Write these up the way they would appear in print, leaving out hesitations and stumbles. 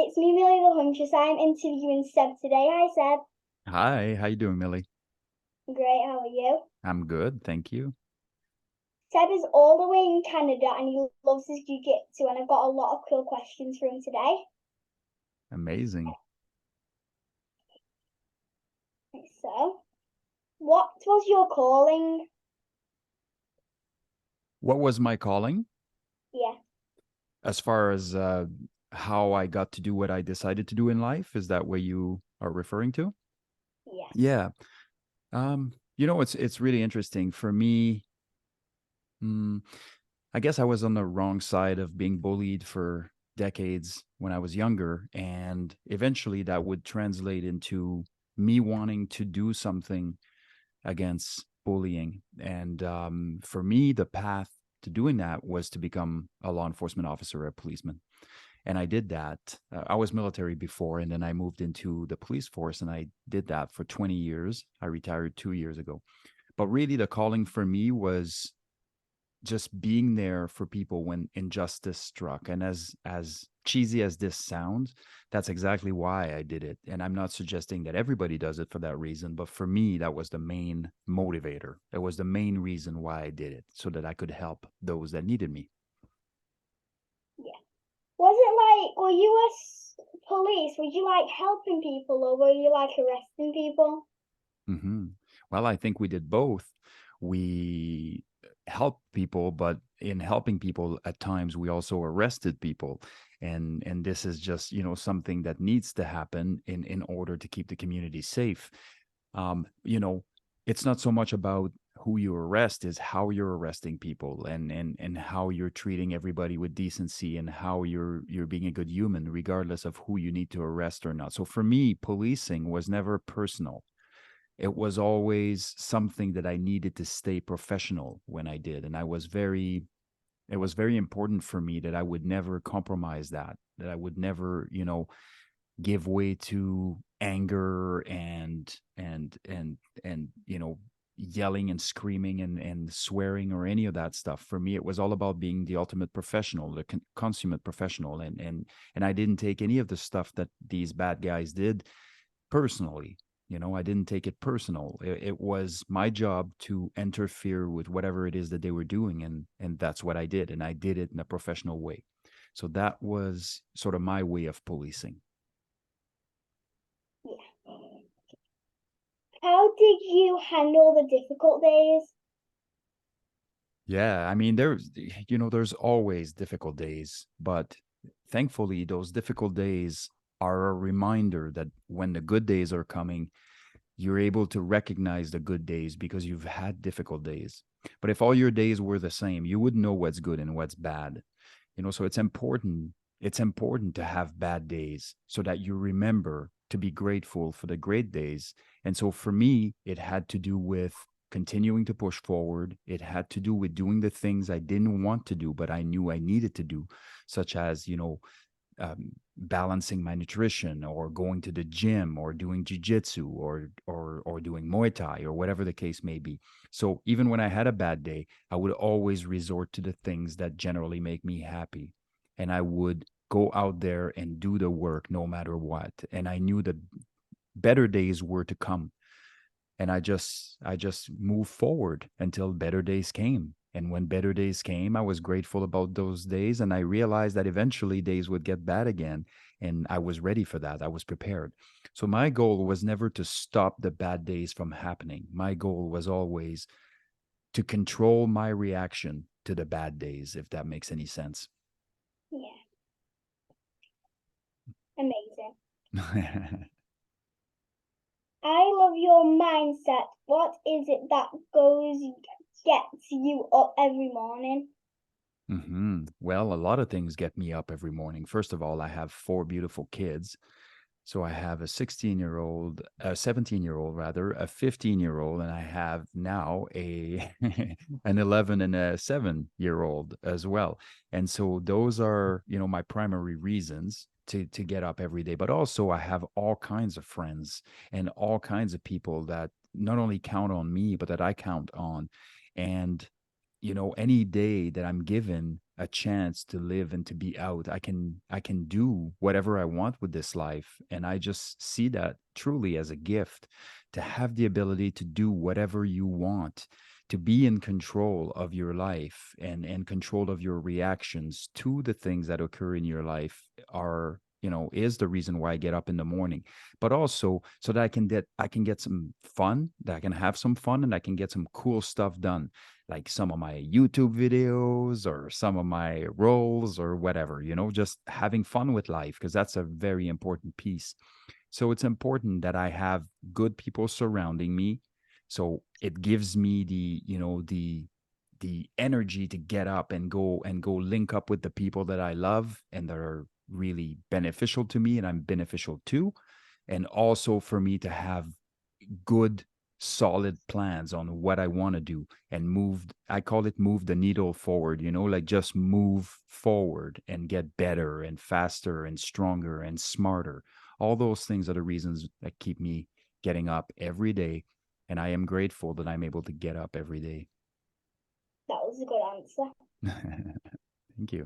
it's me, Millie the Huntress. I'm interviewing Seb today. Hi, Seb. Hi, how you doing, Millie? Great, how are you? I'm good, thank you. Seb is all the way in Canada and he loves his jiu-jitsu, and I've got a lot of cool questions for him today. Amazing. So, what was your calling? What was my calling Yeah, as far as how I got to do what I decided to do in life? Is that what you are referring to? yeah, Yeah. It's really interesting for me. mm, I guess I was on the wrong side of being bullied for decades when I was younger, and eventually that would translate into me wanting to do something against bullying. And for me, the path to doing that was to become a law enforcement officer, a policeman. And I did that. I was military before, and then I moved into the police force, and I did that for 20 years. I retired 2 years ago. But really, the calling for me was just being there for people when injustice struck. And as cheesy as this sounds, that's exactly why I did it. And I'm not suggesting that everybody does it for that reason, but for me that was the main motivator. It was the main reason why I did it, so that I could help those that needed me. yeah. Was it like, were you police? Were you like helping people or were you like arresting people? hmm Well, I think we did both. We helped people, but in helping people, at times we also arrested people, and this is just something that needs to happen in order to keep the community safe. Um, you know, it's not so much about who you arrest, is how you're arresting people, and how you're treating everybody with decency, and how you're being a good human regardless of who you need to arrest or not. So for me, policing was never personal. It was always something that I needed to stay professional when I did. And it was very important for me that I would never compromise that I would never, give way to anger and, yelling and screaming and swearing or any of that stuff. For me, it was all about being the ultimate professional, the consummate professional. And I didn't take any of the stuff that these bad guys did personally. I didn't take it personal. It was my job to interfere with whatever it is that they were doing, and that's what I did, and I did it in a professional way. So that was sort of my way of policing. Yeah. How did you handle the difficult days? Yeah, I mean, there's always difficult days, but thankfully those difficult days are a reminder that when the good days are coming, you're able to recognize the good days because you've had difficult days. But if all your days were the same, you wouldn't know what's good and what's bad. So it's important to have bad days so that you remember to be grateful for the great days. And so for me, it had to do with continuing to push forward. It had to do with doing the things I didn't want to do, but I knew I needed to do, such as, balancing my nutrition, or going to the gym, or doing jujitsu, or doing Muay Thai, or whatever the case may be. So even when I had a bad day, I would always resort to the things that generally make me happy, and I would go out there and do the work no matter what. And I knew that better days were to come, and I just moved forward until better days came. And when better days came, I was grateful about those days, and I realized that eventually days would get bad again, and I was ready for that. I was prepared. So my goal was never to stop the bad days from happening. My goal was always to control my reaction to the bad days, if that makes any sense. Yeah, amazing. I love your mindset. What is it that gets you up every morning? Well, a lot of things get me up every morning. First of all, I have four beautiful kids. So I have a 16-year-old, a 17-year-old rather, a 15-year-old, and I have now a an 11 and a 7-year-old as well. And so those are, my primary reasons to get up every day. But also I have all kinds of friends and all kinds of people that not only count on me, but that I count on. And any day that I'm given a chance to live and to be out, I can do whatever I want with this life. And I just see that truly as a gift, to have the ability to do whatever you want, to be in control of your life and control of your reactions to the things that occur in your life are, is the reason why I get up in the morning. But also so that I can get some fun, that I can have some fun, and I can get some cool stuff done, like some of my YouTube videos or some of my roles or whatever, just having fun with life, because that's a very important piece. So it's important that I have good people surrounding me. So it gives me the energy to get up and go link up with the people that I love and that are really beneficial to me and I'm beneficial to. And also for me to have good solid plans on what I want to do and I call it move the needle forward, like just move forward and get better and faster and stronger and smarter. All those things are the reasons that keep me getting up every day. And I am grateful that I'm able to get up every day. That was a good answer. Thank you.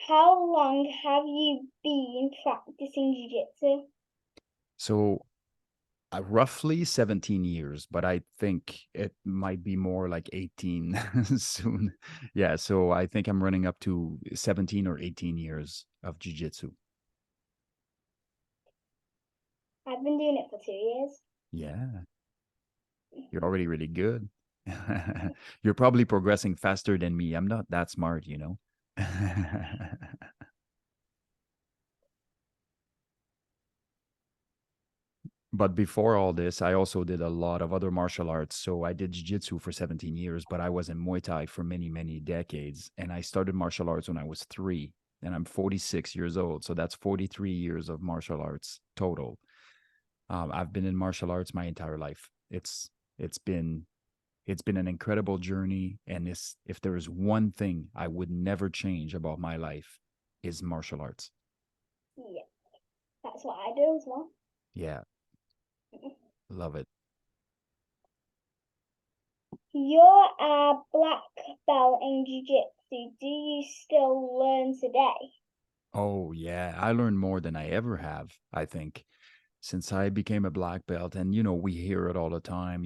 How long have you been practicing jiu-jitsu? So roughly 17 years, but I think it might be more like 18 soon. Yeah, so I think I'm running up to 17 or 18 years of jiu-jitsu. I've been doing it for 2 years. Yeah, you're already really good. You're probably progressing faster than me. I'm not that smart. But before all this, I also did a lot of other martial arts. So I did jiu-jitsu for 17 years, but I was in Muay Thai for many, many decades. And I started martial arts when I was 3, and I'm 46 years old. So that's 43 years of martial arts total. I've been in martial arts my entire life. It's been it's been an incredible journey. And if there is one thing I would never change about my life, is martial arts. Yeah, that's what I do as well. Yeah, love it. You're a black belt in jiu-jitsu. Do you still learn today? Oh, yeah. I learned more than I ever have, I think, since I became a black belt. And, we hear it all the time,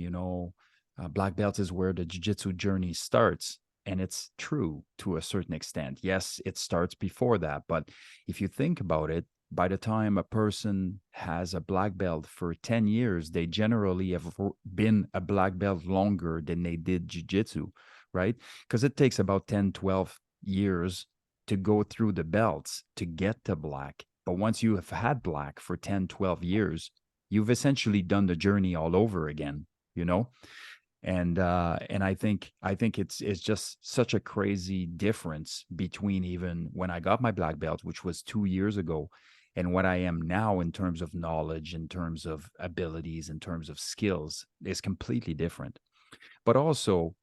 black belt is where the jiu-jitsu journey starts. And it's true to a certain extent. Yes, it starts before that. But if you think about it, by the time a person has a black belt for 10 years, they generally have been a black belt longer than they did jiu-jitsu, right? Because it takes about 10, 12 years to go through the belts to get to black. But once you have had black for 10, 12 years, you've essentially done the journey all over again, you know? And I think it's just such a crazy difference between even when I got my black belt, which was 2 years ago, and what I am now in terms of knowledge, in terms of abilities, in terms of skills is completely different. But also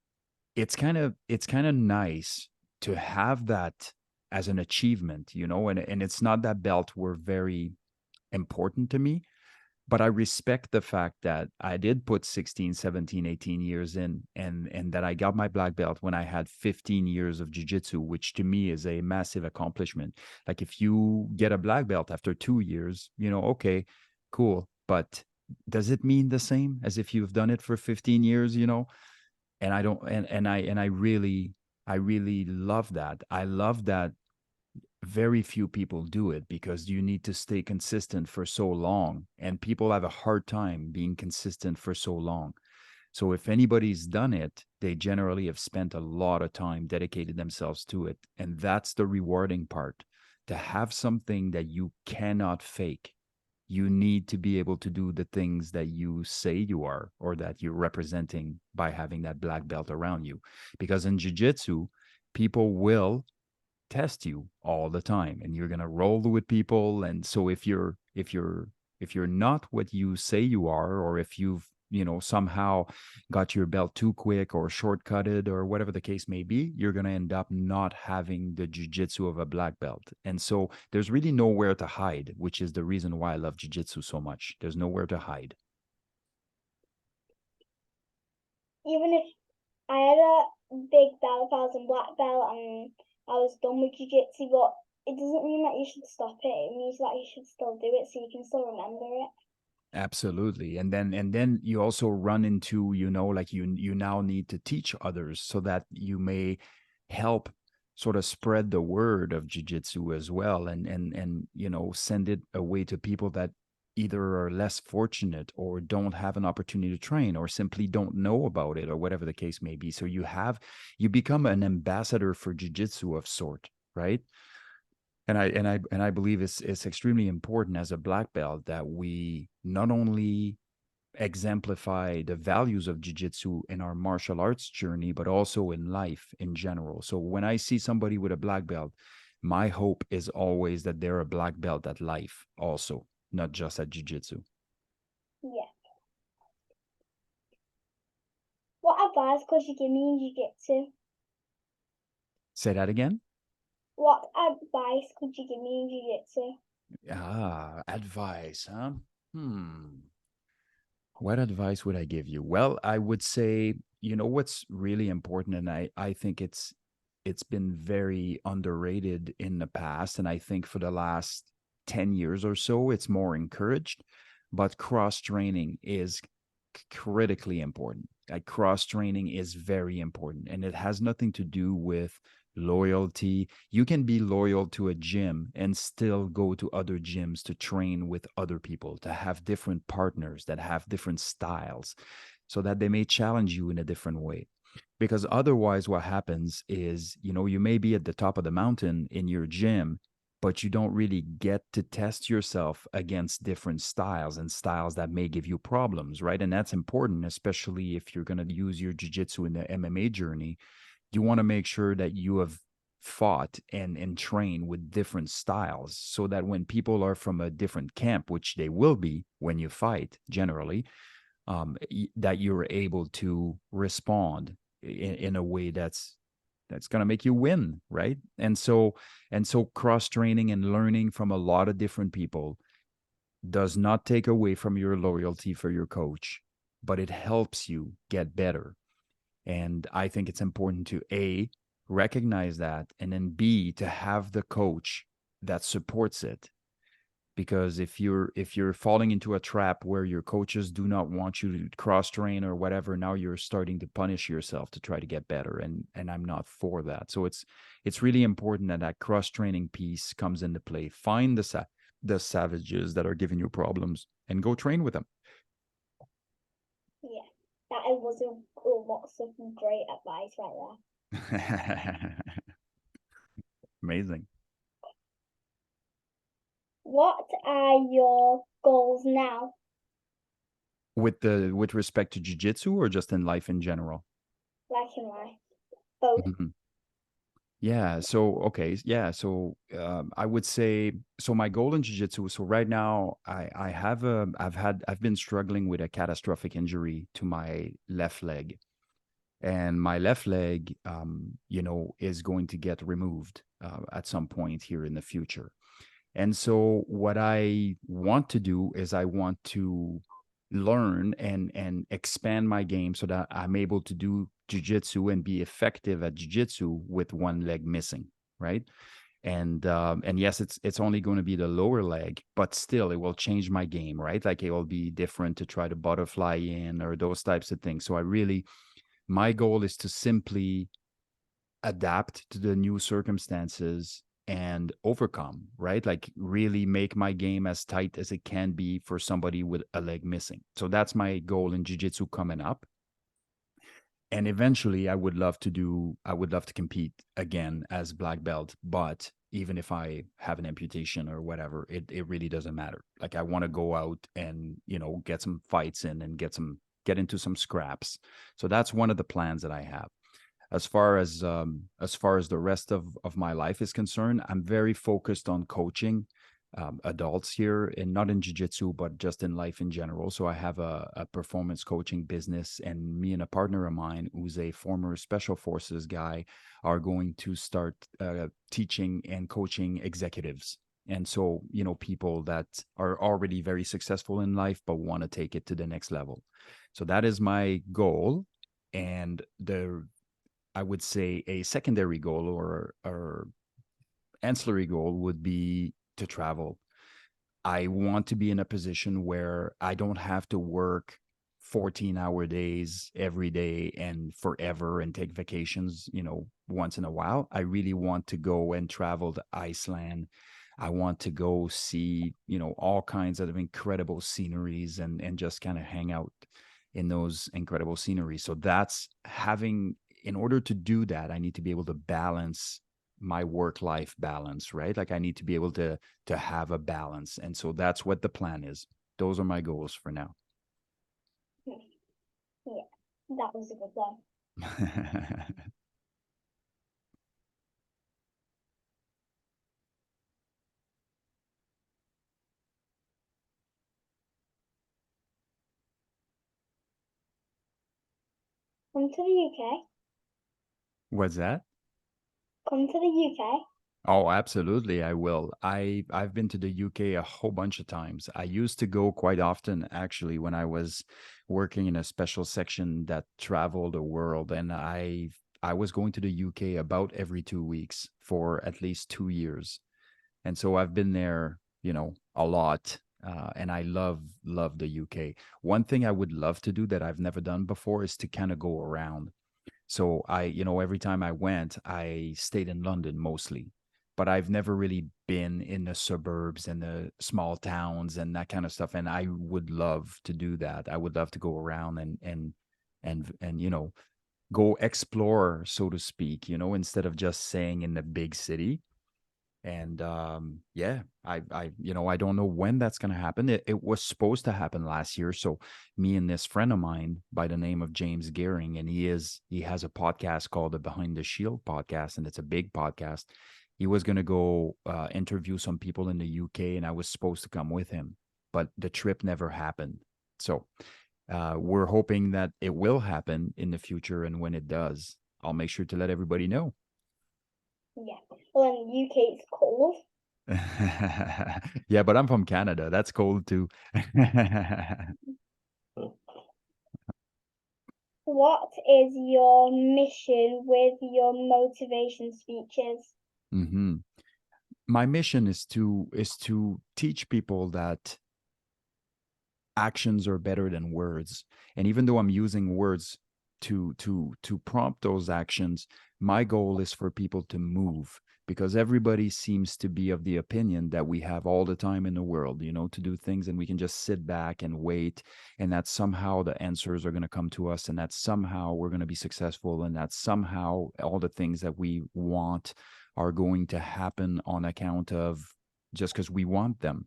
it's kind of nice to have that as an achievement, and it's not that belt were very important to me, but I respect the fact that I did put 16, 17, 18 years in, and that I got my black belt when I had 15 years of jiu-jitsu, which to me is a massive accomplishment. Like if you get a black belt after 2 years, okay, cool, but does it mean the same as if you've done it for 15 years, and I don't and I really love that. I love that very few people do it, because you need to stay consistent for so long, and people have a hard time being consistent for so long. So if anybody's done it, they generally have spent a lot of time dedicated themselves to it, and that's the rewarding part. To have something that you cannot fake, you need to be able to do the things that you say you are, or that you're representing, by having that black belt around you. Because in jiu-jitsu, people will test you all the time, and you're going to roll with people. And so if you're not what you say you are, or if you've somehow got your belt too quick or shortcutted or whatever the case may be, you're going to end up not having the jiu-jitsu of a black belt. And so there's really nowhere to hide, which is the reason why I love jiu-jitsu so much. There's nowhere to hide. Even if I had a big belt if I was in black belt and I was done with jiu-jitsu, but it doesn't mean that you should stop it. It means that you should still do it so you can still remember it. Absolutely. And then you also run into, like you now need to teach others so that you may help sort of spread the word of jiu-jitsu as well, and send it away to people that either are less fortunate or don't have an opportunity to train or simply don't know about it or whatever the case may be. So you become an ambassador for jiu-jitsu of sort, right? And I believe it's extremely important as a black belt that we not only exemplify the values of jiu-jitsu in our martial arts journey, but also in life in general. So when I see somebody with a black belt, my hope is always that they're a black belt at life also, not just at jiu-jitsu. Yeah. What advice could you give me in jiu-jitsu? Say that again. What advice could you give me in jiu-jitsu? Advice, huh? What advice would I give you? Well, I would say, what's really important, and I think it's been very underrated in the past, and I think for the last 10 years or so, it's more encouraged, but cross training is critically important. Like cross training is very important, and it has nothing to do with loyalty. You can be loyal to a gym and still go to other gyms to train with other people, to have different partners that have different styles so that they may challenge you in a different way. Because otherwise, what happens is, you may be at the top of the mountain in your gym, but you don't really get to test yourself against different styles and styles that may give you problems, right? And that's important, especially if you're going to use your jiu-jitsu in the MMA journey. You want to make sure that you have fought and trained with different styles so that when people are from a different camp, which they will be when you fight generally, that you're able to respond in a way that's going to make you win, right? And so cross training and learning from a lot of different people does not take away from your loyalty for your coach, but it helps you get better. And I think it's important to A, recognize that, and then B, to have the coach that supports it. Because if you're falling into a trap where your coaches do not want you to cross train or whatever, now you're starting to punish yourself to try to get better, and I'm not for that. So it's really important that that cross training piece comes into play. Find the savages that are giving you problems and go train with them. Yeah, that was lots of great advice right there. Amazing. What are your goals now? With respect to jiu-jitsu or just in life in general? Like in life? Both. Mhm. Yeah. So okay. Yeah. So I would say so. My goal in jiu-jitsu. So right now, I've been struggling with a catastrophic injury to my left leg, and my left leg, is going to get removed at some point here in the future. And so what I want to do is I want to learn and expand my game so that I'm able to do jujitsu and be effective at jujitsu with one leg missing, right? And yes, it's only going to be the lower leg, but still it will change my game, right? Like it will be different to try to butterfly in or those types of things. So my goal is to simply adapt to the new circumstances and overcome, right? Like really make my game as tight as it can be for somebody with a leg missing. So that's my goal in jiu-jitsu coming up. And eventually I would love to compete again as black belt, but even if I have an amputation or whatever, it really doesn't matter. Like I want to go out and, get some fights in and get into some scraps. So that's one of the plans that I have. As far as the rest of my life is concerned, I'm very focused on coaching adults here, and not in jiu-jitsu, but just in life in general. So I have a performance coaching business, and me and a partner of mine, who's a former special forces guy, are going to start teaching and coaching executives. And so, people that are already very successful in life but want to take it to the next level. So that is my goal. And I would say a secondary goal or ancillary goal would be to travel. I want to be in a position where I don't have to work 14-hour days every day and forever and take vacations, once in a while. I really want to go and travel to Iceland. I want to go see, all kinds of incredible sceneries and just kind of hang out in those incredible sceneries. So that's in order to do that, I need to be able to balance my work life balance, right? Like I need to be able to have a balance. And so that's what the plan is. Those are my goals for now. Yeah, that was a good one. Come to the UK. What's that? Come to the UK. Oh, absolutely, I will. I've been to the UK a whole bunch of times. I used to go quite often, actually, when I was working in a special section that traveled the world, and I was going to the UK about every 2 weeks for at least 2 years. And so I've been there, a lot, and I love the UK. One thing I would love to do that I've never done before is to kind of go around. So every time I went, I stayed in London mostly, but I've never really been in the suburbs and the small towns and that kind of stuff. And I would love to do that. I would love to go around and go explore, so to speak, instead of just staying in the big city. And yeah, I don't know when that's going to happen. It was supposed to happen last year. So me and this friend of mine by the name of James Gehring, and he has a podcast called the Behind the Shield podcast, and it's a big podcast. He was going to go interview some people in the UK, and I was supposed to come with him, but the trip never happened. So we're hoping that it will happen in the future, and when it does, I'll make sure to let everybody know. Yeah. Well, in the UK it's cold. Yeah, but I'm from Canada. That's cold too. What is your mission with your motivation speeches? Hmm. My mission is to teach people that actions are better than words. And even though I'm using words to prompt those actions, my goal is for people to move, because everybody seems to be of the opinion that we have all the time in the world, to do things, and we can just sit back and wait, and that somehow the answers are going to come to us, and that somehow we're going to be successful, and that somehow all the things that we want are going to happen on account of just because we want them.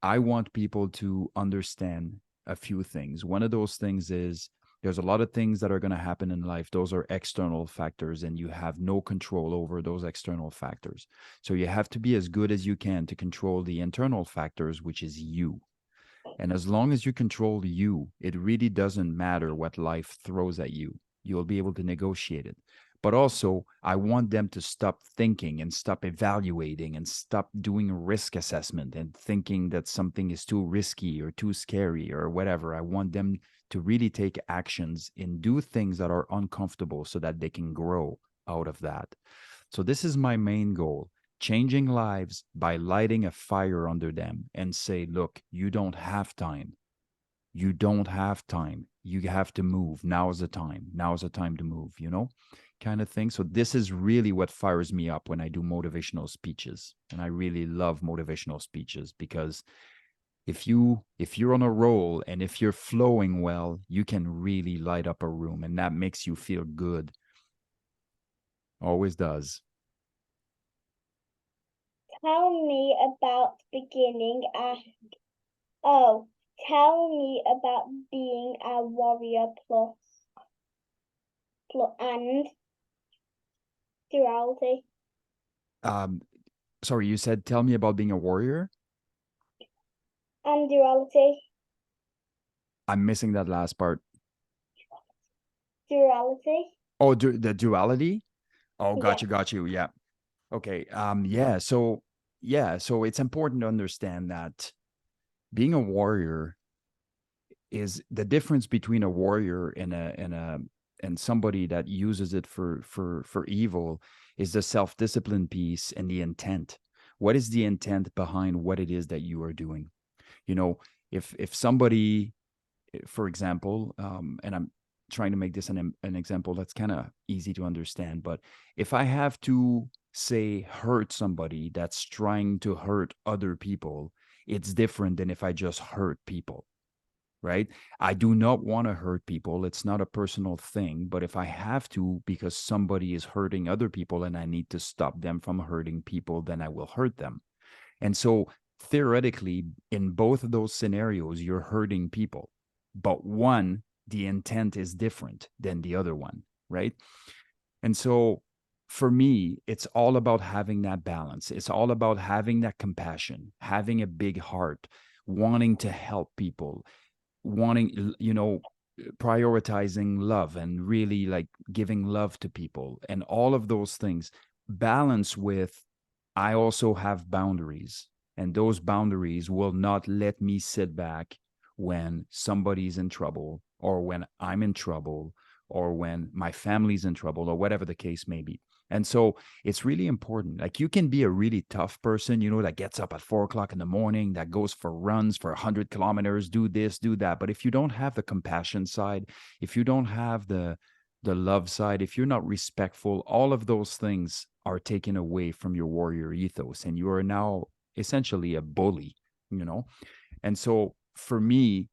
I want people to understand a few things. One of those things is there's a lot of things that are going to happen in life. Those are external factors, and you have no control over those external factors. So you have to be as good as you can to control the internal factors, which is you. And as long as you control you, it really doesn't matter what life throws at you. You'll be able to negotiate it. But also, I want them to stop thinking and stop evaluating and stop doing risk assessment and thinking that something is too risky or too scary or whatever. I want them to really take actions and do things that are uncomfortable so that they can grow out of that. So, this is my main goal: changing lives by lighting a fire under them and say, look, you don't have time. You don't have time. You have to move. Now is the time. Now is the time to move, kind of thing. So this is really what fires me up when I do motivational speeches. And I really love motivational speeches because if you're on a roll and if you're flowing well, you can really light up a room, and that makes you feel good. Always does. Tell me about beginning a oh, tell me about being a warrior plus and duality. Um, Sorry, you said tell me about being a warrior? And duality. I'm missing that last part. Duality. Oh, the duality? Oh, got Yeah. you, got you. Yeah. Okay. So it's important to understand that being a warrior is the difference between a warrior and a somebody that uses it for evil is the self-discipline piece and the intent. What is the intent behind what it is that you are doing? You know, if somebody, for example, and I'm trying to make this an example that's kind of easy to understand, but if I have to say hurt somebody that's trying to hurt other people, it's different than if I just hurt people, right? I do not want to hurt people. It's not a personal thing, but if I have to because somebody is hurting other people and I need to stop them from hurting people, then I will hurt them. And so theoretically, in both of those scenarios, you're hurting people. But one, the intent is different than the other one, right? And so for me, it's all about having that balance. It's all about having that compassion, having a big heart, wanting to help people, wanting, prioritizing love and really like giving love to people and all of those things balance with I also have boundaries, and those boundaries will not let me sit back when somebody's in trouble or when I'm in trouble or when my family's in trouble or whatever the case may be. And so it's really important. Like you can be a really tough person, that gets up at 4 o'clock in the morning, that goes for runs for 100 kilometers, do this, do that. But if you don't have the compassion side, if you don't have the love side, if you're not respectful, all of those things are taken away from your warrior ethos. And you are now essentially a bully. And so for me,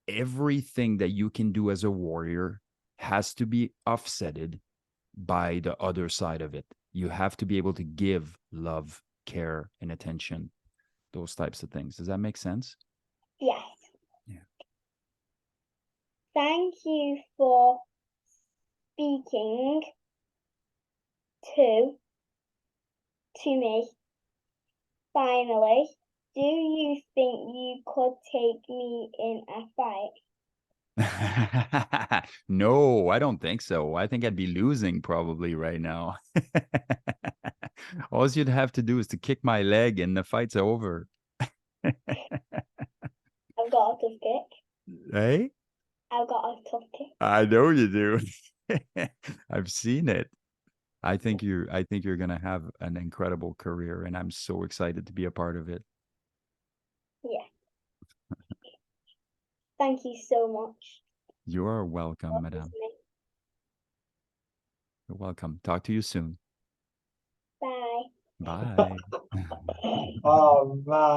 everything that you can do as a warrior has to be offsetted by the other side of it. You have to be able to give love, care, and attention, those types of things. Does that make sense? Yes. Yeah. Thank you for speaking to me. Finally, do you think you could take me in a fight? No, I don't think so. I think I'd be losing probably right now. All you'd have to do is to kick my leg and the fight's over. I've got a tough kick. Hey? I've got a tough kick. I know you do. I've seen it. I think you're gonna have an incredible career, and I'm so excited to be a part of it. Yeah. Thank you so much. You are welcome, madame. Listening. You're welcome. Talk to you soon. Bye. Bye. Oh man.